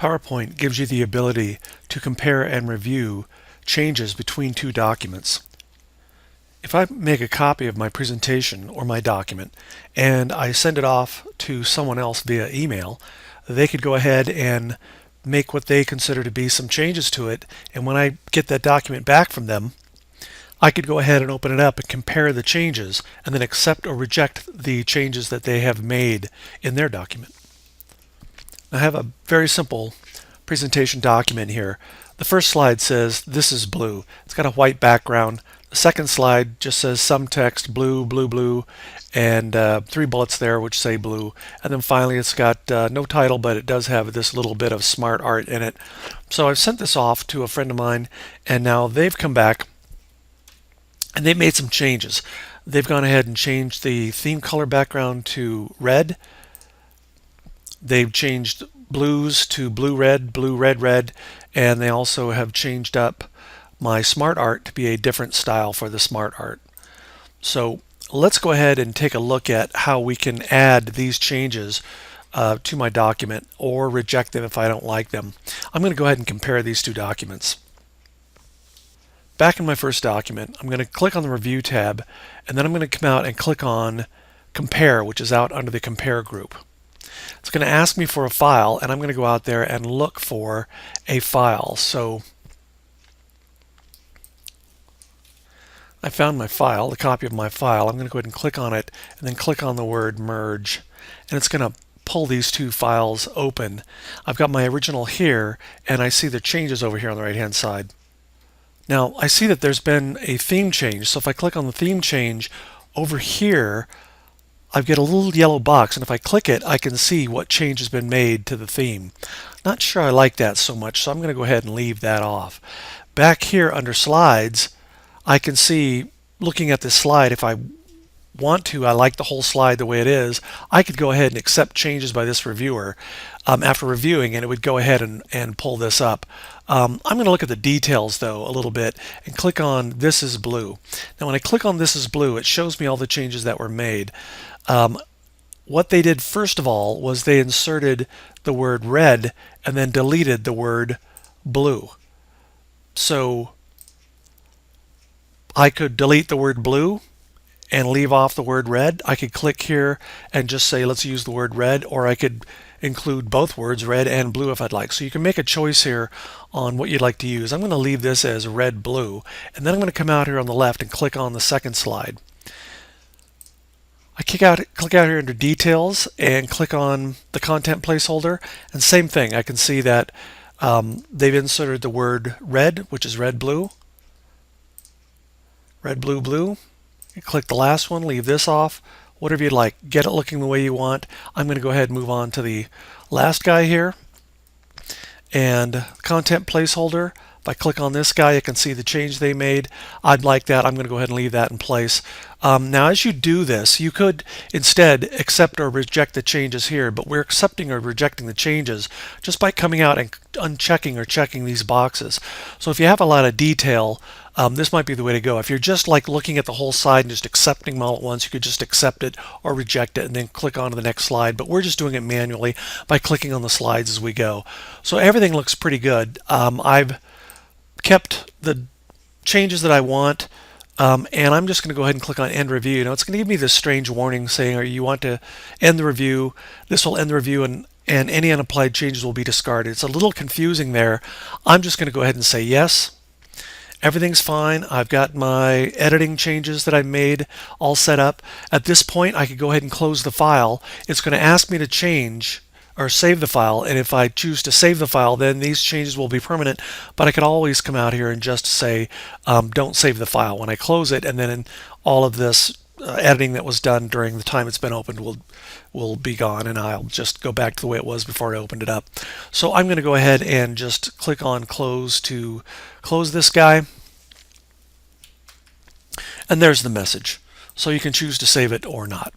PowerPoint gives you the ability to compare and review changes between two documents. If I make a copy of my presentation or my document and I send it off to someone else via email, they could go ahead and make what they consider to be some changes to it, and when I get that document back from them, I could go ahead and open it up and compare the changes and then accept or reject the changes that they have made in their document. I have a very simple presentation document here. The first slide says this is blue. It's got a white background. The second slide just says some text, blue, blue, blue, and 3 bullets there which say blue. And then finally it's got no title, but it does have this little bit of smart art in it. So I've sent this off to a friend of mine, and now they've come back and they've made some changes. They've gone ahead and changed the theme color background to red. They've changed blues to blue, red, red, and they also have changed up my smart art to be a different style for the smart art. So let's go ahead and take a look at how we can add these changes to my document or reject them if I don't like them. I'm going to go ahead and compare these two documents. Back in my first document, I'm going to click on the Review tab, and then I'm going to come out and click on Compare, which is out under the Compare group. It's going to ask me for a file, and I'm going to go out there and look for a file. So I found my file, the copy of my file. I'm going to go ahead and click on it and then click on the word Merge, and it's going to pull these two files open. I've got my original here, and I see the changes over here on the right hand side. Now I see that there's been a theme change, so if I click on the theme change over here, I get a little yellow box, and if I click it, I can see what change has been made to the theme. Not sure I like that so much, so I'm going to go ahead and leave that off. Back here under Slides, I can see, looking at this slide, if I want to, I like the whole slide the way it is, I could go ahead and accept changes by this reviewer after reviewing, and it would go ahead and pull this up. I'm going to look at the details though a little bit and click on This is Blue. Now when I click on This is Blue, it shows me all the changes that were made. What they did first of all was they inserted the word red and then deleted the word blue. So I could delete the word blue and leave off the word red. I could click here and just say let's use the word red, or I could include both words, red and blue, if I'd like. So you can make a choice here on what you'd like to use. I'm going to leave this as red blue, and then I'm going to come out here on the left and click on the second slide. I click out here under Details and click on the content placeholder, and same thing. I can see that they've inserted the word red, which is red blue, blue. You click the last one, leave this off, whatever you'd like. Get it looking the way you want. I'm going to go ahead and move on to the last guy here. And content placeholder, if I click on this guy, you can see the change they made. I'd like that. I'm going to go ahead and leave that in place. Now as you do this, you could instead accept or reject the changes here, but we're accepting or rejecting the changes just by coming out and unchecking or checking these boxes. So if you have a lot of detail, this might be the way to go. If you're just like looking at the whole slide and just accepting them all at once, you could just accept it or reject it and then click on to the next slide. But we're just doing it manually by clicking on the slides as we go. So everything looks pretty good. I've kept the changes that I want, and I'm just going to go ahead and click on End Review. Now it's going to give me this strange warning saying, you want to end the review. This will end the review, and any unapplied changes will be discarded. It's a little confusing there. I'm just going to go ahead and say yes. Everything's fine. I've got my editing changes that I made all set up. At this point, I could go ahead and close the file. It's going to ask me to change or save the file, and if I choose to save the file, then these changes will be permanent, but I could always come out here and just say don't save the file when I close it, and then all of this editing that was done during the time it's been opened will be gone, and I'll just go back to the way it was before I opened it up. So I'm going to go ahead and just click on Close to close this guy, and there's the message. So you can choose to save it or not.